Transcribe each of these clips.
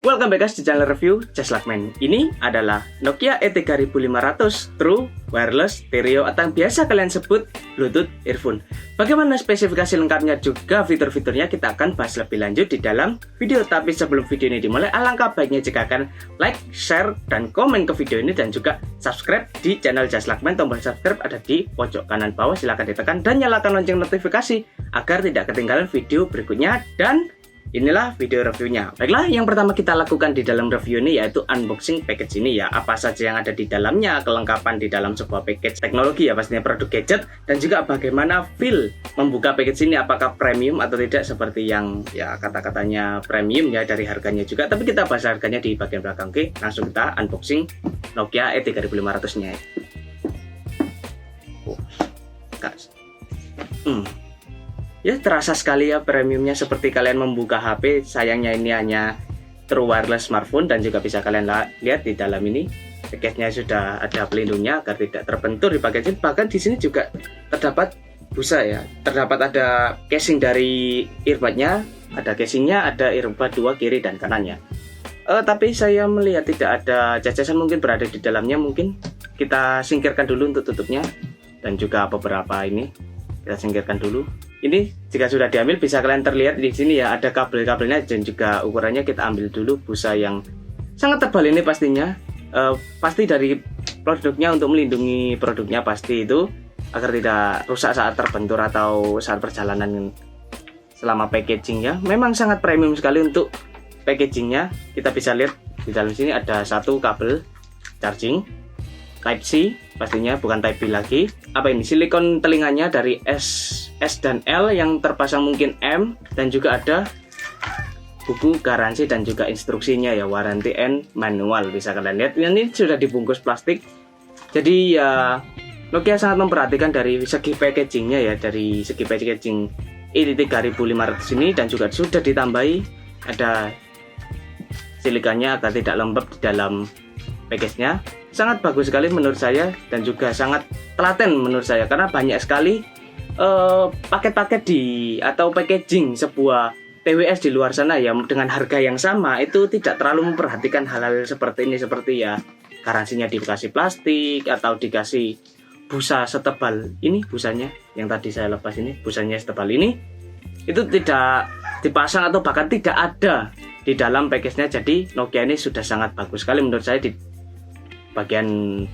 Welcome back guys di channel review Just Like Man. Ini adalah Nokia E3500 True Wireless Stereo atau yang biasa kalian sebut Bluetooth earphone. Bagaimana spesifikasi lengkapnya juga fitur-fiturnya kita akan bahas lebih lanjut di dalam video. Tapi sebelum video ini dimulai, alangkah baiknya jika kalian like, share, dan komen ke video ini dan juga subscribe di channel Just Like Man. Tombol subscribe ada di pojok kanan bawah, silahkan ditekan dan nyalakan lonceng notifikasi agar tidak ketinggalan video berikutnya. Dan inilah video reviewnya. Baiklah, yang pertama kita lakukan di dalam review ini yaitu unboxing package ini ya. Apa saja yang ada di dalamnya, kelengkapan di dalam sebuah package teknologi ya, pastinya produk gadget, dan juga bagaimana feel membuka package ini, apakah premium atau tidak seperti yang ya kata-katanya premium ya dari harganya juga. Tapi kita bahas harganya di bagian belakang. Oke, langsung kita unboxing Nokia E3500 nya. Ya, terasa sekali ya premiumnya, seperti kalian membuka HP. Sayangnya ini hanya True Wireless smartphone dan juga bisa kalian lihat di dalam ini package-nya sudah ada pelindungnya agar tidak terbentur di packaging. Bahkan di sini juga terdapat busa ya. Terdapat ada casing dari earbud-nya, ada casingnya, ada earbud 2 kiri dan kanannya. Tapi saya melihat tidak ada cacasan mungkin berada di dalamnya. Mungkin kita singkirkan dulu untuk tutupnya dan juga beberapa ini kita singkirkan dulu. Ini jika sudah diambil bisa kalian terlihat di sini ya, ada kabel-kabelnya dan juga ukurannya. Kita ambil dulu busa yang sangat tebal ini pastinya. Pasti dari produknya untuk melindungi produknya pasti itu agar tidak rusak saat terbentur atau saat perjalanan selama packaging ya. Memang sangat premium sekali untuk packagingnya. Kita bisa lihat di dalam sini ada satu kabel charging Type C, pastinya bukan Type B lagi. Apa ini? Silikon telinganya dari S dan L yang terpasang mungkin M, dan juga ada buku garansi dan juga instruksinya ya, warranty and manual, bisa kalian lihat. Ini sudah dibungkus plastik. Jadi ya Nokia sangat memperhatikan dari segi packagingnya ya, dari segi packaging E3500 ini, dan juga sudah ditambahi ada silikannya agar tidak lembab di dalam package-nya. Sangat bagus sekali menurut saya dan juga sangat telaten menurut saya, karena banyak sekali paket-paket atau packaging sebuah TWS di luar sana ya dengan harga yang sama itu tidak terlalu memperhatikan hal-hal seperti ini, seperti ya garansinya dikasih plastik atau dikasih busa setebal ini. Busanya yang tadi saya lepas ini, busanya setebal ini itu tidak dipasang atau bahkan tidak ada di dalam package-nya. Jadi Nokia ini sudah sangat bagus sekali menurut saya di bagian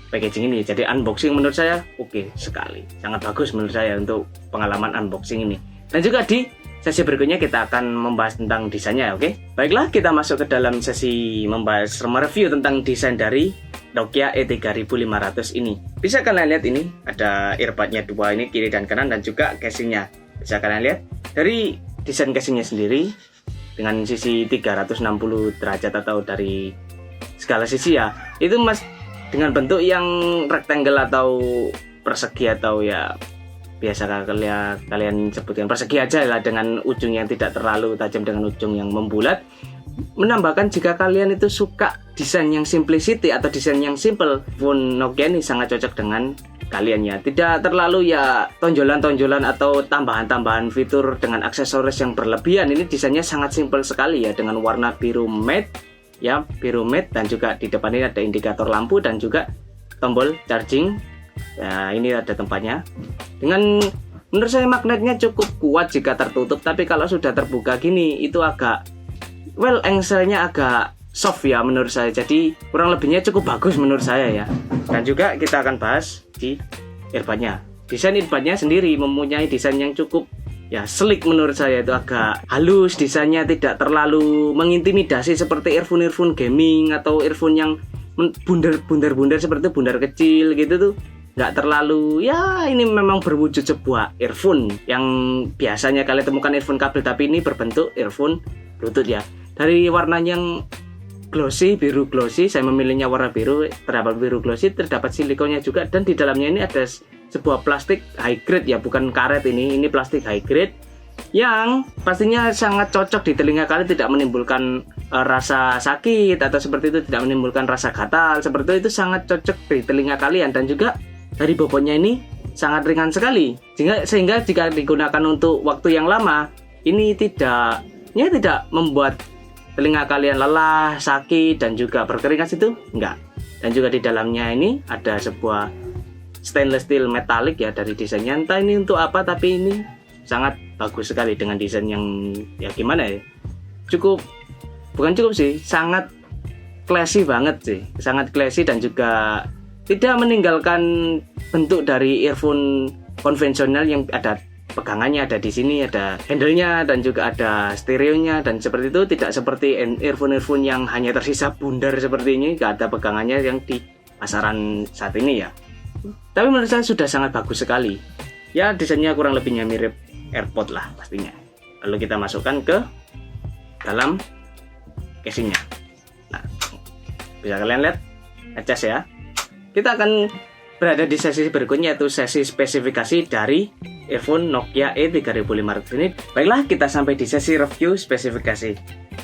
packaging ini. Jadi unboxing menurut saya oke sekali, sangat bagus menurut saya untuk pengalaman unboxing ini. Dan juga di sesi berikutnya kita akan membahas tentang desainnya. Oke, baiklah kita masuk ke dalam sesi membahas review tentang desain dari Nokia E3500 ini. Bisa kalian lihat ini ada earbudnya 2 ini kiri dan kanan, dan juga casingnya. Bisa kalian lihat dari desain casingnya sendiri dengan sisi 360 derajat atau dari segala sisi ya, itu mas dengan bentuk yang rectangle atau persegi, atau ya biasa kalian sebutkan persegi aja lah, dengan ujung yang tidak terlalu tajam dengan ujung yang membulat. Menambahkan jika kalian itu suka desain yang simplicity atau desain yang simple, phone Nokia ini sangat cocok dengan kalian ya. Tidak terlalu ya tonjolan-tonjolan atau tambahan-tambahan fitur dengan aksesoris yang berlebihan. Ini desainnya sangat simple sekali ya, dengan warna biru matte ya, biru matte, dan juga di depan ini ada indikator lampu dan juga tombol charging. Nah, ini ada tempatnya. Dengan menurut saya magnetnya cukup kuat jika tertutup, tapi kalau sudah terbuka gini itu agak angle-nya agak soft ya menurut saya. Jadi kurang lebihnya cukup bagus menurut saya ya. Dan juga kita akan bahas di earbudnya. Desain earbudnya sendiri mempunyai desain yang cukup ya sleek menurut saya, itu agak halus desainnya, tidak terlalu mengintimidasi seperti earphone gaming atau earphone yang bundar seperti bundar kecil gitu tuh. Nggak terlalu ya, ini memang berwujud sebuah earphone yang biasanya kalian temukan earphone kabel, tapi ini berbentuk earphone Bluetooth ya. Dari warnanya yang glossy, biru glossy, saya memilihnya warna biru. Terdapat biru glossy, terdapat silikonnya juga, dan di dalamnya ini ada sebuah plastik high grade ya, bukan karet ini plastik high grade yang pastinya sangat cocok di telinga kalian, tidak menimbulkan rasa sakit atau seperti itu, tidak menimbulkan rasa gatal seperti itu, sangat cocok di telinga kalian. Dan juga dari bobotnya ini sangat ringan sekali, sehingga jika digunakan untuk waktu yang lama ini tidak membuat telinga kalian lelah, sakit, dan juga berkeringat itu enggak. Dan juga di dalamnya ini ada sebuah stainless steel metalik ya dari desainnya. Entah ini untuk apa, tapi ini sangat bagus sekali dengan desain yang ya gimana ya, bukan cukup sih, sangat classy banget sih, sangat classy, dan juga tidak meninggalkan bentuk dari earphone konvensional yang ada pegangannya, ada di sini, ada handle-nya, dan juga ada stereonya, dan seperti itu. Tidak seperti earphone yang hanya tersisa bundar seperti ini, gak ada pegangannya yang di pasaran saat ini ya. Tapi menurut saya sudah sangat bagus sekali ya, desainnya kurang lebihnya mirip AirPod lah pastinya. Lalu kita masukkan ke dalam casingnya. Nah, bisa kalian lihat ngecas ya. Kita akan berada di sesi berikutnya, yaitu sesi spesifikasi dari earphone Nokia E3500 ini. Baiklah, kita sampai di sesi review spesifikasi.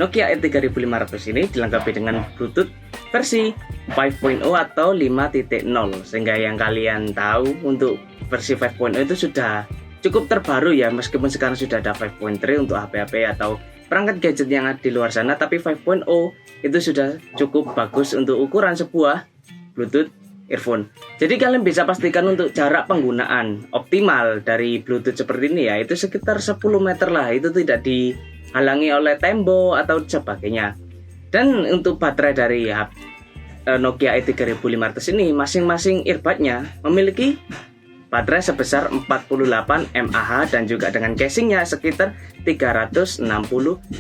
Nokia E3500 ini dilengkapi dengan Bluetooth versi 5.0 atau 5.0, sehingga yang kalian tahu untuk versi 5.0 itu sudah cukup terbaru ya, meskipun sekarang sudah ada 5.3 untuk HP-HP atau perangkat gadget yang ada di luar sana, tapi 5.0 itu sudah cukup bagus untuk ukuran sebuah Bluetooth earphone. Jadi kalian bisa pastikan untuk jarak penggunaan optimal dari Bluetooth seperti ini ya, itu sekitar 10 meter lah, itu tidak dihalangi oleh tembok atau sebagainya. Dan untuk baterai dari Nokia E3500 ini, masing-masing earbudnya memiliki baterai sebesar 48 mAh dan juga dengan casingnya sekitar 360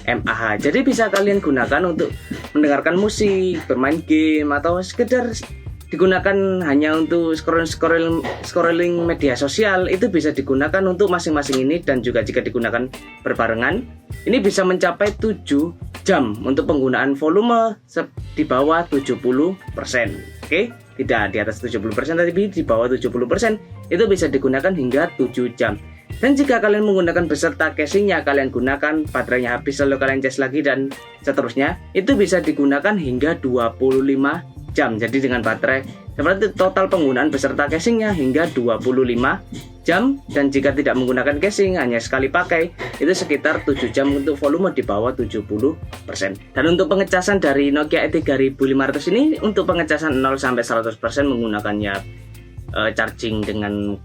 mAh. Jadi bisa kalian gunakan untuk mendengarkan musik, bermain game, atau sekedar digunakan hanya untuk scrolling media sosial. Itu bisa digunakan untuk masing-masing ini, dan juga jika digunakan berbarengan ini bisa mencapai 7 jam untuk penggunaan volume di bawah 70%. Oke, tidak di atas 70%, tapi di bawah 70%. Itu bisa digunakan hingga 7 jam. Dan jika kalian menggunakan beserta casingnya, kalian gunakan baterainya habis lalu kalian cas lagi dan seterusnya, itu bisa digunakan hingga 25 jam. Jadi dengan baterai seperti total penggunaan beserta casingnya hingga 25 jam. Dan jika tidak menggunakan casing, hanya sekali pakai, itu sekitar 7 jam untuk volume di bawah 70%. Dan untuk pengecasan dari Nokia E3500 ini, untuk pengecasan 0-100% menggunakannya charging dengan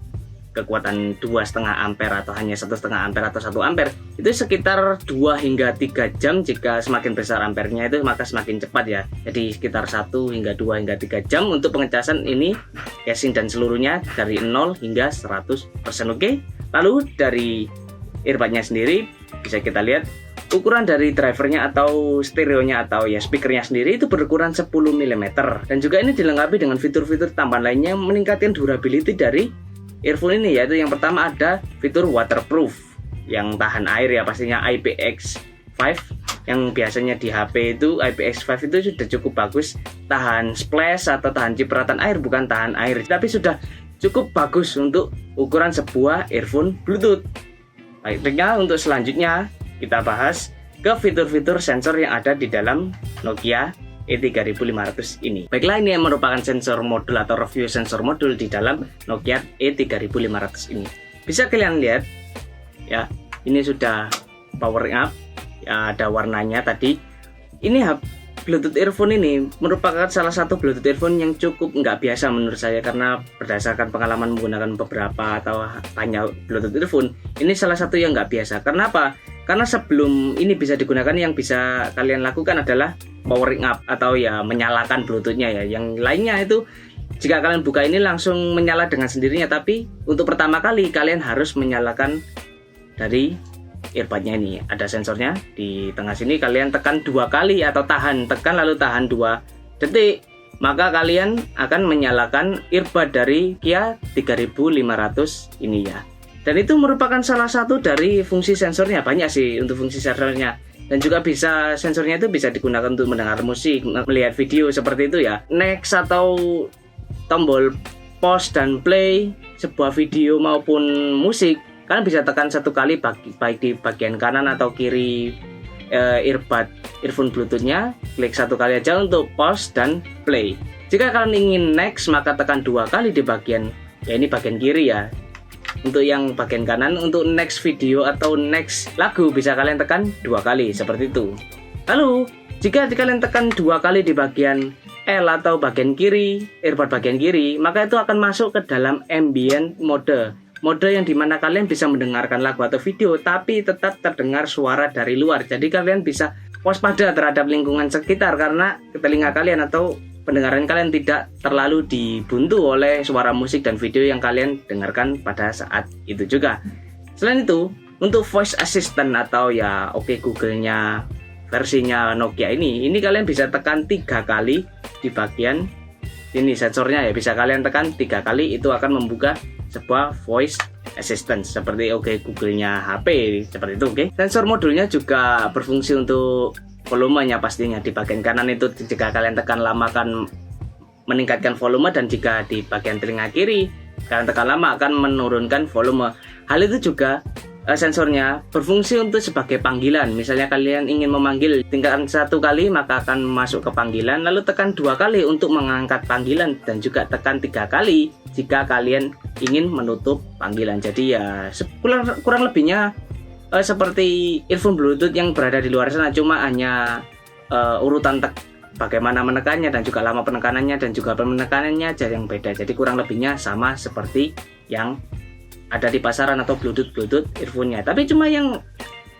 kekuatan 2,5 ampere atau hanya 1,5 ampere atau 1 ampere, itu sekitar 2 hingga 3 jam. Jika semakin besar ampernya itu maka semakin cepat ya, jadi sekitar 1 hingga 2 hingga 3 jam untuk pengecasan ini, casing dan seluruhnya dari 0 hingga 100%. Oke. Lalu dari earbudnya sendiri bisa kita lihat ukuran dari drivernya atau stereonya atau ya speakernya sendiri itu berukuran 10 mm, dan juga ini dilengkapi dengan fitur-fitur tambahan lainnya yang meningkatkan durability dari earphone ini, yaitu yang pertama ada fitur waterproof yang tahan air ya, pastinya IPX5 yang biasanya di HP itu IPX5 itu sudah cukup bagus, tahan splash atau tahan cipratan air, bukan tahan air, tapi sudah cukup bagus untuk ukuran sebuah earphone Bluetooth. Baiknya untuk selanjutnya kita bahas ke fitur-fitur sensor yang ada di dalam Nokia E3500 ini. Baiklah, ini yang merupakan sensor modul atau review sensor modul di dalam Nokia E3500 ini. Bisa kalian lihat ya, ini sudah powering up ya, ada warnanya tadi. Ini Bluetooth earphone ini merupakan salah satu Bluetooth earphone yang cukup nggak biasa menurut saya, karena berdasarkan pengalaman menggunakan beberapa atau banyak Bluetooth earphone, ini salah satu yang nggak biasa. Karena apa? Karena sebelum ini bisa digunakan, yang bisa kalian lakukan adalah powering up atau ya menyalakan Bluetoothnya ya. Yang lainnya itu jika kalian buka ini langsung menyala dengan sendirinya, tapi untuk pertama kali kalian harus menyalakan dari earbudnya ini. Ada sensornya di tengah sini, kalian tekan 2 kali atau tekan lalu tahan 2 detik, maka kalian akan menyalakan earbud dari Kia 3500 ini ya. Dan itu merupakan salah satu dari fungsi sensornya, banyak sih untuk fungsi sensornya. Dan juga bisa sensornya itu bisa digunakan untuk mendengar musik, melihat video seperti itu ya. Next atau tombol pause dan play sebuah video maupun musik, kalian bisa tekan 1 kali baik di bagian kanan atau kiri earphone Bluetoothnya. Klik 1 kali aja untuk pause dan play. Jika kalian ingin next, maka tekan 2 kali di bagian ya, ini bagian kiri ya. Untuk yang bagian kanan, untuk next video atau next lagu bisa kalian tekan 2 kali seperti itu. Lalu Jika kalian tekan 2 kali di bagian L atau bagian kiri, earbud bagian kiri, maka itu akan masuk ke dalam ambient mode. Mode yang dimana kalian bisa mendengarkan lagu atau video, tapi tetap terdengar suara dari luar. Jadi kalian bisa waspada terhadap lingkungan sekitar, karena telinga kalian atau pendengaran kalian tidak terlalu dibuntu oleh suara musik dan video yang kalian dengarkan pada saat itu juga. Selain itu, untuk voice assistant atau ya Oke Google-nya versinya Nokia ini kalian bisa tekan 3 kali di bagian ini sensornya ya, bisa kalian tekan 3 kali, itu akan membuka sebuah voice assistant seperti Oke Google-nya HP seperti itu. Oke. Sensor modulnya juga berfungsi untuk volumenya pastinya. Di bagian kanan itu jika kalian tekan lama akan meningkatkan volume, dan jika di bagian telinga kiri kalian tekan lama akan menurunkan volume. Hal itu juga sensornya berfungsi untuk sebagai panggilan. Misalnya kalian ingin memanggil tingkatan 1 kali, maka akan masuk ke panggilan, lalu tekan 2 kali untuk mengangkat panggilan, dan juga tekan 3 kali jika kalian ingin menutup panggilan. Jadi ya kurang lebihnya seperti earphone Bluetooth yang berada di luar sana, cuma hanya urutan bagaimana menekannya dan juga lama penekanannya dan juga penekanannya aja yang beda. Jadi kurang lebihnya sama seperti yang ada di pasaran atau Bluetooth earphone-nya. Tapi cuma yang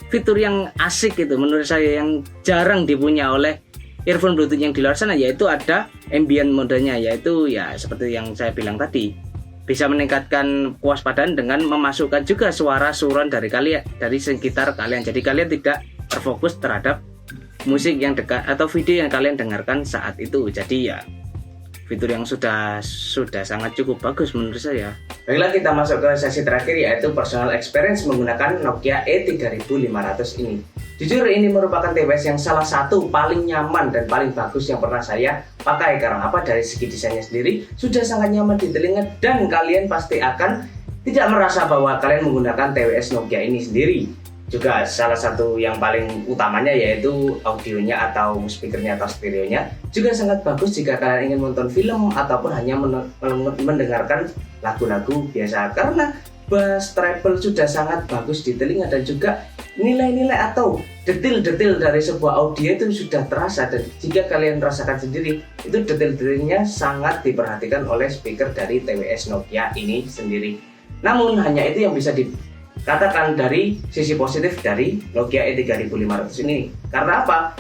fitur yang asik itu menurut saya yang jarang dipunya oleh earphone Bluetooth yang di luar sana, yaitu ada ambient modenya, yaitu ya seperti yang saya bilang tadi, bisa meningkatkan kewaspadaan dengan memasukkan juga suara surround dari kalian, dari sekitar kalian. Jadi kalian tidak terfokus terhadap musik yang dekat atau video yang kalian dengarkan saat itu. Jadi ya fitur yang sudah sangat cukup bagus menurut saya. Baiklah, kita masuk ke sesi terakhir, yaitu personal experience menggunakan Nokia E3500 ini. Jujur ini merupakan TWS yang salah satu paling nyaman dan paling bagus yang pernah saya pakai. Karena apa? Dari segi desainnya sendiri sudah sangat nyaman di telinga, dan kalian pasti akan tidak merasa bahwa kalian menggunakan TWS Nokia ini sendiri. Juga salah satu yang paling utamanya yaitu audionya atau speakernya atau stereonya juga sangat bagus jika kalian ingin menonton film ataupun hanya mendengarkan lagu-lagu biasa, karena bass treble sudah sangat bagus di telinga, dan juga nilai-nilai atau detail-detail dari sebuah audio itu sudah terasa. Dan jika kalian rasakan sendiri, itu detail-detailnya sangat diperhatikan oleh speaker dari TWS Nokia ini sendiri. Namun hanya itu yang bisa katakan dari sisi positif dari Nokia E3500 ini. Karena apa?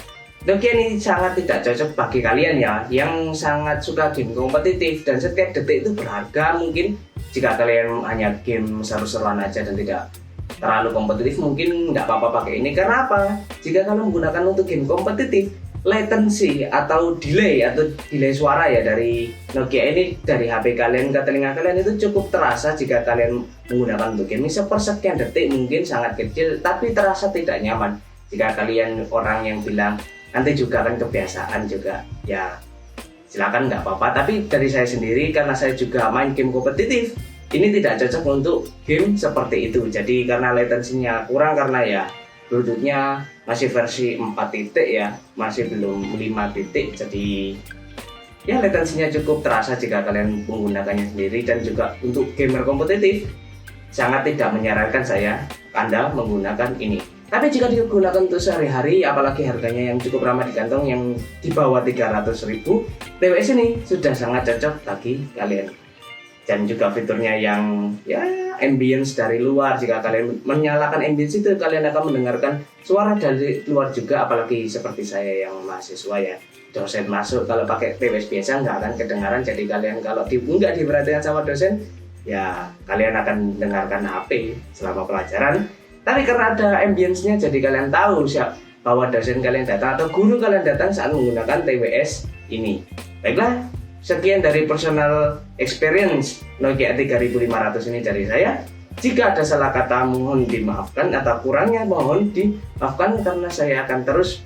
Nokia ini sangat tidak cocok bagi kalian ya yang sangat suka game kompetitif, dan setiap detik itu berharga. Mungkin jika kalian hanya game seru-seruan aja dan tidak terlalu kompetitif, mungkin nggak apa-apa pakai ini. Karena apa? Jika kalian menggunakan untuk game kompetitif, latency atau delay suara ya dari Nokia ini dari HP kalian ke telinga kalian itu cukup terasa jika kalian menggunakan untuk gaming. Sepersekian detik mungkin sangat kecil, tapi terasa tidak nyaman. Jika kalian orang yang bilang nanti juga kan kebiasaan juga, ya silakan, nggak apa-apa. Tapi dari saya sendiri, karena saya juga main game kompetitif, ini tidak cocok untuk game seperti itu. Jadi karena latensinya kurang, karena ya Bluetooth-nya masih versi 4 titik ya, masih belum 5 titik. Jadi ya latensinya cukup terasa jika kalian menggunakannya sendiri. Dan juga untuk gamer kompetitif sangat tidak menyarankan saya Anda menggunakan ini. Tapi jika digunakan untuk sehari-hari, apalagi harganya yang cukup ramah di kantong yang di bawah 300.000, TWS ini sudah sangat cocok bagi kalian. Dan juga fiturnya yang ya ambience dari luar, jika kalian menyalakan ambience itu kalian akan mendengarkan suara dari luar juga. Apalagi seperti saya yang mahasiswa ya, dosen masuk kalau pakai TWS biasa nggak akan kedengaran. Jadi kalian kalau nggak diperhatikan sama dosen, ya kalian akan dengarkan HP selama pelajaran. Tapi karena ada ambience-nya, jadi kalian tahu bahwa dosen kalian datang atau guru kalian datang saat menggunakan TWS ini. Baiklah, sekian dari personal experience Nokia 3500 ini dari saya. Jika ada salah kata mohon dimaafkan, atau kurangnya mohon dimaafkan, karena saya akan terus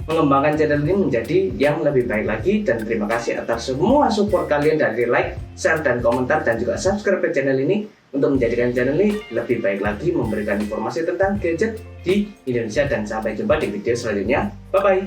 mengembangkan channel ini menjadi yang lebih baik lagi. Dan terima kasih atas semua support kalian dari like, share, dan komentar, dan juga subscribe ke channel ini untuk menjadikan channel ini lebih baik lagi, memberikan informasi tentang gadget di Indonesia. Dan sampai jumpa di video selanjutnya. Bye bye.